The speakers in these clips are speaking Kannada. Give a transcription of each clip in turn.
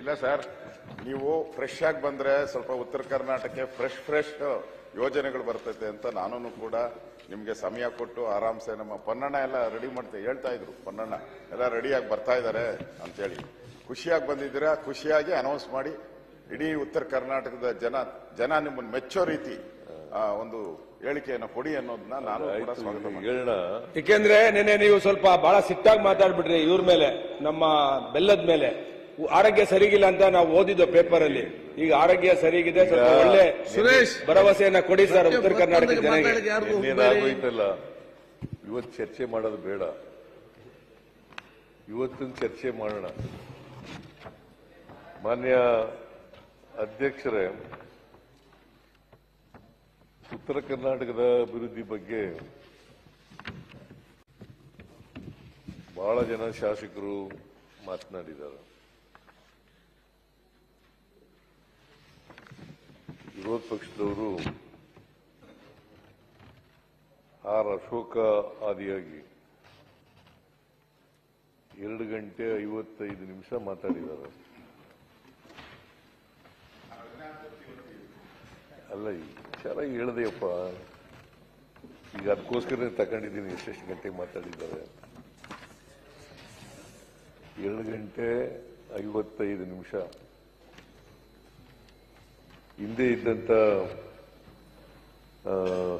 ಇಲ್ಲ ಸರ್, ನೀವು ಫ್ರೆಶ್ ಆಗಿ ಬಂದ್ರೆ ಸ್ವಲ್ಪ ಉತ್ತರ ಕರ್ನಾಟಕಕ್ಕೆ ಫ್ರೆಶ್ ಯೋಜನೆಗಳು ಬರ್ತೈತೆ ಅಂತ ನಾನು ಕೂಡ ನಿಮ್ಗೆ ಸಮಯ ಕೊಟ್ಟು ಆರಾಮ್ಸೆ ನಮ್ಮ ಪನ್ನಣ್ಣ ಎಲ್ಲ ರೆಡಿ ಮಾಡ್ತಾ ಹೇಳ್ತಾ ಇದ್ರು. ಪನ್ನಣ್ಣ ಎಲ್ಲ ರೆಡಿಯಾಗಿ ಬರ್ತಾ ಇದ್ದಾರೆ ಅಂತೇಳಿ ಖುಷಿಯಾಗಿ ಬಂದಿದ್ದೀರಾ. ಖುಷಿಯಾಗಿ ಅನೌನ್ಸ್ ಮಾಡಿ ಇಡೀ ಉತ್ತರ ಕರ್ನಾಟಕದ ಜನ ನಿಮ್ಮನ್ನು ಮೆಚ್ಚೋ ರೀತಿ ಒಂದು ಹೇಳಿಕೆಯನ್ನು ಕೊಡಿ ಅನ್ನೋದನ್ನ ನಾನು ಕೂಡ ಸ್ವಾಗತ ಮಾಡ್ತೀನಿ. ಏಕೆಂದ್ರೆ ನಿನ್ನೆ ನೀವು ಸ್ವಲ್ಪ ಬಹಳ ಸಿಟ್ಟಾಗಿ ಮಾತಾಡ್ಬಿಟ್ರಿ ಇವ್ರ ಮೇಲೆ, ನಮ್ಮ ಬೆಲ್ಲದ ಮೇಲೆ. ಆರೋಗ್ಯ ಸರಿಗಿಲ್ಲ ಅಂತ ನಾವು ಓದಿದ್ದು ಪೇಪರ್ ಅಲ್ಲಿ. ಈಗ ಆರೋಗ್ಯ ಸರಿಗಿದೆ, ಸ್ವಲ್ಪ ಒಳ್ಳೆ ಸುರೇಶ್ ಭರವಸೆಯನ್ನ ಕೊಡಿ ಸರ್ ಉತ್ತರ ಕರ್ನಾಟಕದ ಜನರಿಗೆ. ಇವತ್ತು ಚರ್ಚೆ ಮಾಡೋದು ಬೇಡ, ಇವತ್ತಿನ ಚರ್ಚೆ ಮಾಡೋಣ. ಮಾನ್ಯ ಅಧ್ಯಕ್ಷರೇ, ಉತ್ತರ ಕರ್ನಾಟಕದ ಅಭಿವೃದ್ಧಿ ಬಗ್ಗೆ ಬಹಳ ಜನ ಶಾಸಕರು ಮಾತನಾಡಿದ್ದಾರೆ. ವಿರೋಧ ಪಕ್ಷದವರು ಆರ್ ಅಶೋಕ ಆದಿಯಾಗಿ 2 ಗಂಟೆ 55 ನಿಮಿಷ ಮಾತಾಡಿದ್ದಾರೆ. ಅಲ್ಲ, ಚೆನ್ನಾಗಿ ಹೇಳಿದೆಯಪ್ಪ. ಈಗ ಅದಕ್ಕೋಸ್ಕರ ತಗೊಂಡಿದ್ದೀನಿ ಎಷ್ಟೆಷ್ಟು ಗಂಟೆಗೆ ಮಾತಾಡಿದ್ದಾರೆ. 2 ಗಂಟೆ 55 ನಿಮಿಷ. ಹಿಂದೆ ಇದ್ದಂತ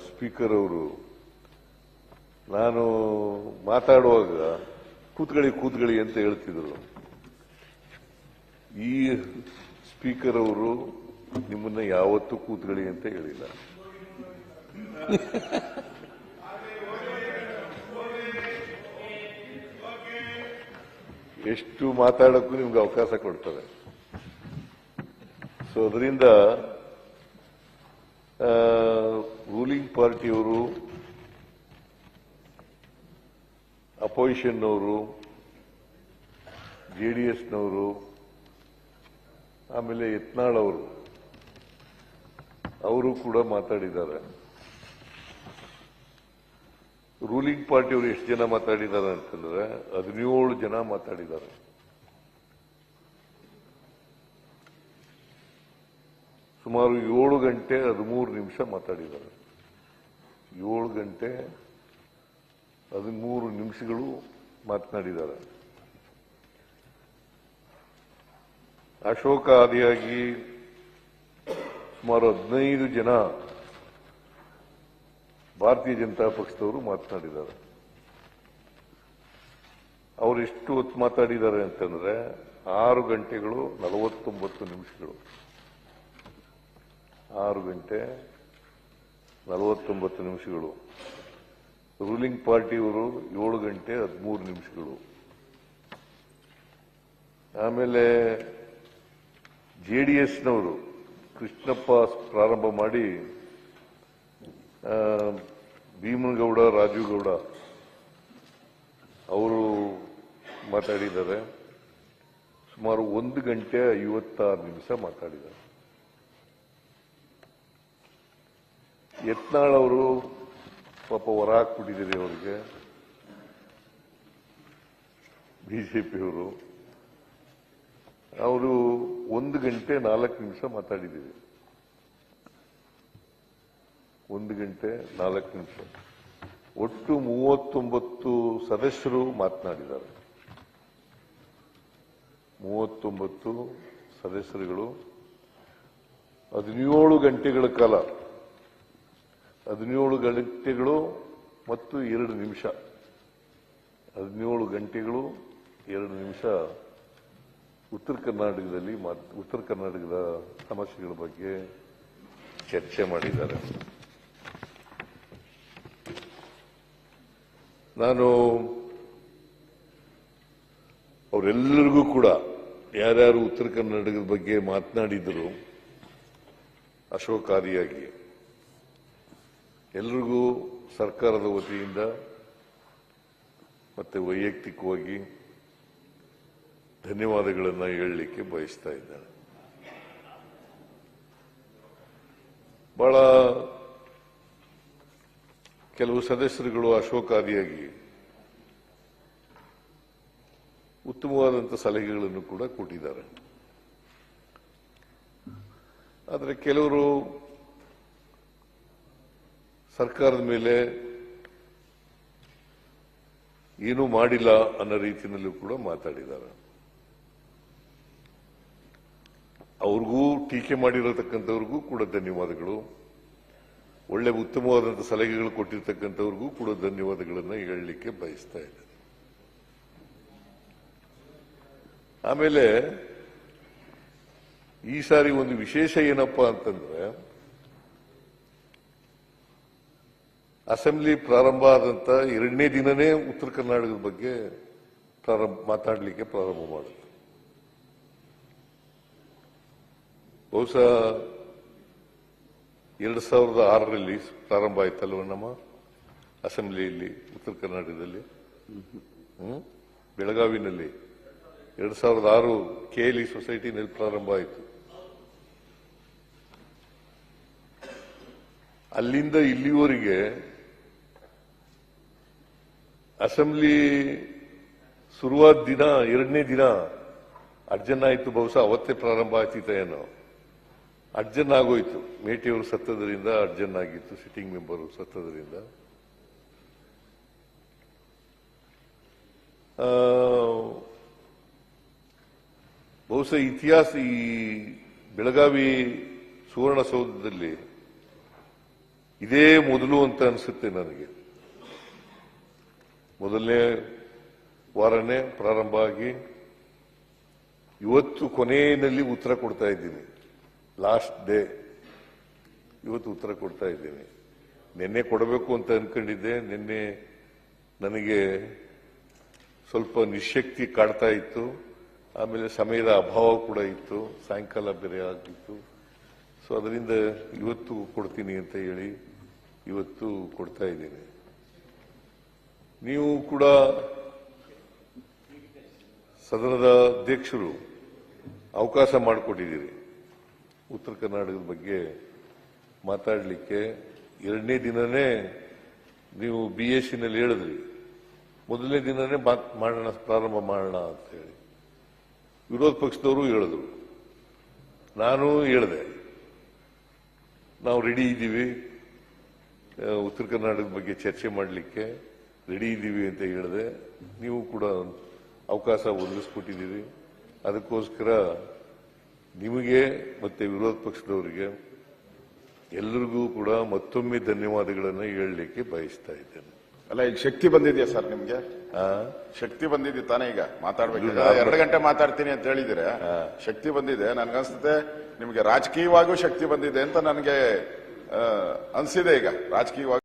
ಸ್ಪೀಕರ್ ಅವರು ನಾನು ಮಾತಾಡುವಾಗ ಕೂತ್ಕೊಳ್ಳಿ ಅಂತ ಹೇಳ್ತಿದ್ರು. ಈ ಸ್ಪೀಕರ್ ಅವರು ನಿಮ್ಮನ್ನ ಯಾವತ್ತೂ ಕೂತ್ಕೊಳ್ಳಿ ಅಂತ ಹೇಳಿಲ್ಲ. ಎಷ್ಟು ಮಾತಾಡೋಕ್ಕೂ ನಿಮ್ಗೆ ಅವಕಾಶ ಕೊಡ್ತಾರೆ. ಸೊ ಅದರಿಂದ ರೂಲಿಂಗ್ ಪಾರ್ಟಿಯವರು, ಅಪೋಸಿಷನ್ನವರು, ಜೆಡಿಎಸ್ನವರು, ಆಮೇಲೆ ಯತ್ನಾಳ್ ಅವರು ಕೂಡ ಮಾತಾಡಿದ್ದಾರೆ. ರೂಲಿಂಗ್ ಪಾರ್ಟಿಯವರು ಎಷ್ಟು ಜನ ಮಾತಾಡಿದ್ದಾರೆ ಅಂತಂದ್ರೆ 17 ಜನ ಮಾತಾಡಿದ್ದಾರೆ. ಸುಮಾರು 7 ಗಂಟೆ 13 ನಿಮಿಷ ಮಾತಾಡಿದ್ದಾರೆ. 7 ಗಂಟೆ 13 ನಿಮಿಷಗಳು ಮಾತನಾಡಿದ್ದಾರೆ. ಅಶೋಕ ಆದಿಯಾಗಿ ಸುಮಾರು 15 ಜನ ಭಾರತೀಯ ಜನತಾ ಪಕ್ಷದವರು ಮಾತನಾಡಿದ್ದಾರೆ. ಅವರು ಎಷ್ಟು ಹೊತ್ತು ಮಾತಾಡಿದ್ದಾರೆ ಅಂತಂದ್ರೆ 6 ಗಂಟೆಗಳು 49 ನಿಮಿಷಗಳು. 6 ಗಂಟೆ 49 ನಿಮಿಷಗಳು. ರೂಲಿಂಗ್ ಪಾರ್ಟಿಯವರು 7 ಗಂಟೆ 13 ನಿಮಿಷಗಳು. ಆಮೇಲೆ ಜೆಡಿಎಸ್ನವರು ಕೃಷ್ಣಪ್ಪ ಪ್ರಾರಂಭ ಮಾಡಿ ಭೀಮನಗೌಡ, ರಾಜೀವ್ ಗೌಡ ಅವರು ಮಾತಾಡಿದ್ದಾರೆ. ಸುಮಾರು 1 ಗಂಟೆ 56 ನಿಮಿಷ ಮಾತಾಡಿದ್ದಾರೆ. ಯತ್ನಾಳ್ ಅವರು ಪಾಪ ಹೊರ ಹಾಕ್ಬಿಟ್ಟಿದ್ದೀರಿ ಅವರಿಗೆ, ಬಿಜೆಪಿಯವರು. ಅವರು 1 ಗಂಟೆ 4 ನಿಮಿಷ ಮಾತಾಡಿದ್ದೀರಿ. 1 ಗಂಟೆ 4 ನಿಮಿಷ. ಒಟ್ಟು 39 ಸದಸ್ಯರು ಮಾತನಾಡಿದ್ದಾರೆ. 39 ಸದಸ್ಯರುಗಳು 17 ಗಂಟೆಗಳ ಕಾಲ, 17 ಗಂಟೆಗಳು ಮತ್ತು 2 ನಿಮಿಷ, 17 ಗಂಟೆಗಳು 2 ನಿಮಿಷ ಉತ್ತರ ಕರ್ನಾಟಕದ ಸಮಸ್ಯೆಗಳ ಬಗ್ಗೆ ಚರ್ಚೆ ಮಾಡಿದ್ದಾರೆ. ನಾನು ಅವರೆಲ್ಲರಿಗೂ ಕೂಡ ಯಾರ್ಯಾರು ಉತ್ತರ ಕರ್ನಾಟಕದ ಬಗ್ಗೆ ಮಾತನಾಡಿದರು ಅಶೋಕ್ ಆದಿಯಾಗಿ ಎಲ್ರಿಗೂ ಸರ್ಕಾರದ ವತಿಯಿಂದ ಮತ್ತೆ ವೈಯಕ್ತಿಕವಾಗಿ ಧನ್ಯವಾದಗಳನ್ನು ಹೇಳಲಿಕ್ಕೆ ಬಯಸ್ತಾ ಇದ್ದೇನೆ. ಬಹಳ ಕೆಲವು ಸದಸ್ಯರುಗಳು ಅಶೋಕ್ ಆದಿಯಾಗಿ ಉತ್ತಮವಾದಂತಹ ಸಲಹೆಗಳನ್ನು ಕೂಡ ಕೊಟ್ಟಿದ್ದಾರೆ. ಆದರೆ ಕೆಲವರು ಸರ್ಕಾರದ ಮೇಲೆ ಏನೂ ಮಾಡಿಲ್ಲ ಅನ್ನೋ ರೀತಿಯಲ್ಲೂ ಕೂಡ ಮಾತಾಡಿದ್ದಾರೆ. ಅವ್ರಿಗೂ ಟೀಕೆ ಮಾಡಿರತಕ್ಕಂಥವ್ರಿಗೂ ಕೂಡ ಧನ್ಯವಾದಗಳು. ಒಳ್ಳೆ ಉತ್ತಮವಾದಂತಹ ಸಲಹೆಗಳು ಕೊಟ್ಟಿರ್ತಕ್ಕಂಥವ್ರಿಗೂ ಕೂಡ ಧನ್ಯವಾದಗಳನ್ನು ಹೇಳಲಿಕ್ಕೆ ಬಯಸ್ತಾ ಇದ್ದೇನೆ. ಆಮೇಲೆ ಈ ಸಾರಿ ಒಂದು ವಿಶೇಷ ಏನಪ್ಪಾ ಅಂತಂದ್ರೆ, ಅಸೆಂಬ್ಲಿ ಪ್ರಾರಂಭ ಆದಂತ 2ನೇ ದಿನನೇ ಉತ್ತರ ಕರ್ನಾಟಕದ ಬಗ್ಗೆ ಮಾತಾಡಲಿಕ್ಕೆ ಪ್ರಾರಂಭ ಮಾಡುತ್ತೆ. ಬಹುಶಃ 2006ರಲ್ಲಿ ಪ್ರಾರಂಭ ಆಯ್ತಲ್ವ ನಮ್ಮ ಅಸೆಂಬ್ಲಿಯಲ್ಲಿ ಉತ್ತರ ಕರ್ನಾಟಕದಲ್ಲಿ. ಬೆಳಗಾವಿನಲ್ಲಿ 2006 KLE ಸೊಸೈಟಿನಲ್ಲಿ ಪ್ರಾರಂಭ ಆಯಿತು. ಅಲ್ಲಿಂದ ಇಲ್ಲಿವರೆಗೆ ಅಸೆಂಬ್ಲಿ ಶುರುವಾದ ದಿನ 2ನೇ ದಿನ ಅರ್ಜನ್ ಆಯಿತು. ಬಹುಶಃ ಅವತ್ತೇ ಪ್ರಾರಂಭ ಆಯ್ತಿತ್ತ ಏನೋ, ಅರ್ಜನ್ ಆಗೋಯ್ತು. ಮೇಟಿಯವರು ಸತ್ತದ್ರಿಂದ ಅರ್ಜನ್ ಆಗಿತ್ತು, ಸಿಟ್ಟಿಂಗ್ ಮೆಂಬರ್ ಸತ್ತದ್ರಿಂದ. ಬಹುಶಃ ಇತಿಹಾಸ ಈ ಬೆಳಗಾವಿ ಸುವರ್ಣಸೌಧದಲ್ಲಿ ಇದೇ ಮೊದಲು ಅಂತ ಅನಿಸುತ್ತೆ ನನಗೆ. ಮೊದಲನೇ ವಾರನೇ ಪ್ರಾರಂಭ ಆಗಿ ಇವತ್ತು ಕೊನೆಯಲ್ಲಿ ಉತ್ತರ ಕೊಡ್ತಾ ಇದ್ದೀನಿ. ಲಾಸ್ಟ್ ಡೇ ಇವತ್ತು ಉತ್ತರ ಕೊಡ್ತಾ ಇದ್ದೀನಿ. ನಿನ್ನೆ ಕೊಡಬೇಕು ಅಂತ ಅನ್ಕೊಂಡಿದ್ದೆ. ನಿನ್ನೆ ನನಗೆ ಸ್ವಲ್ಪ ನಿಶಕ್ತಿ ಕಾಡ್ತಾ ಇತ್ತು. ಆಮೇಲೆ ಸಮಯದ ಅಭಾವ ಕೂಡ ಇತ್ತು, ಸಾಯಂಕಾಲ ಬೇರೆ ಆಗಿತ್ತು. ಸೊ ಅದರಿಂದ ಇವತ್ತು ಕೊಡ್ತೀನಿ ಅಂತ ಹೇಳಿ ಇವತ್ತು ಕೊಡ್ತಾ ಇದ್ದೀನಿ. ನೀವು ಕೂಡ ಸದನದ ಅಧ್ಯಕ್ಷರು ಅವಕಾಶ ಮಾಡಿಕೊಟ್ಟಿದ್ದೀರಿ ಉತ್ತರ ಕರ್ನಾಟಕದ ಬಗ್ಗೆ ಮಾತಾಡಲಿಕ್ಕೆ. 2ನೇ ದಿನನೇ ನೀವು BScನಲ್ಲಿ ಹೇಳಿದ್ರಿ, ಮೊದಲನೇ ದಿನನೇ ಮಾಡೋಣ, ಪ್ರಾರಂಭ ಮಾಡೋಣ ಅಂತ ಹೇಳಿ. ವಿರೋಧ ಪಕ್ಷದವರು ಹೇಳಿದ್ರು, ನಾನು ಹೇಳಿದೆ ನಾವು ರೆಡಿ ಇದ್ದೀವಿ, ಉತ್ತರ ಕರ್ನಾಟಕದ ಬಗ್ಗೆ ಚರ್ಚೆ ಮಾಡಲಿಕ್ಕೆ ರೆಡಿ ಇದ್ದೀವಿ ಅಂತ ಹೇಳಿದೆ. ನೀವು ಕೂಡ ಅವಕಾಶ ಒದಗಿಸ್ಕೊಟ್ಟಿದ್ದೀರಿ. ಅದಕ್ಕೋಸ್ಕರ ನಿಮಗೆ ಮತ್ತೆ ವಿರೋಧ ಪಕ್ಷದವರಿಗೆ ಎಲ್ಲರಿಗೂ ಕೂಡ ಮತ್ತೊಮ್ಮೆ ಧನ್ಯವಾದಗಳನ್ನು ಹೇಳಲಿಕ್ಕೆ ಬಯಸ್ತಾ ಇದ್ದೇನೆ. ಅಲ್ಲ, ಈಗ ಶಕ್ತಿ ಬಂದಿದೆಯಾ ಸರ್ ನಿಮ್ಗೆ? ಶಕ್ತಿ ಬಂದಿದೆ ತಾನೇ? ಈಗ ಮಾತಾಡ್ಬೇಕು. 2 ಗಂಟೆ ಮಾತಾಡ್ತೀನಿ ಅಂತ ಹೇಳಿದ್ರೆ ಶಕ್ತಿ ಬಂದಿದೆ. ನನ್ಗನ್ಸುತ್ತೆ ನಿಮ್ಗೆ ರಾಜಕೀಯವಾಗೂ ಶಕ್ತಿ ಬಂದಿದೆ ಅಂತ ನನಗೆ ಅನ್ಸಿದೆ. ಈಗ ರಾಜಕೀಯವಾಗಿ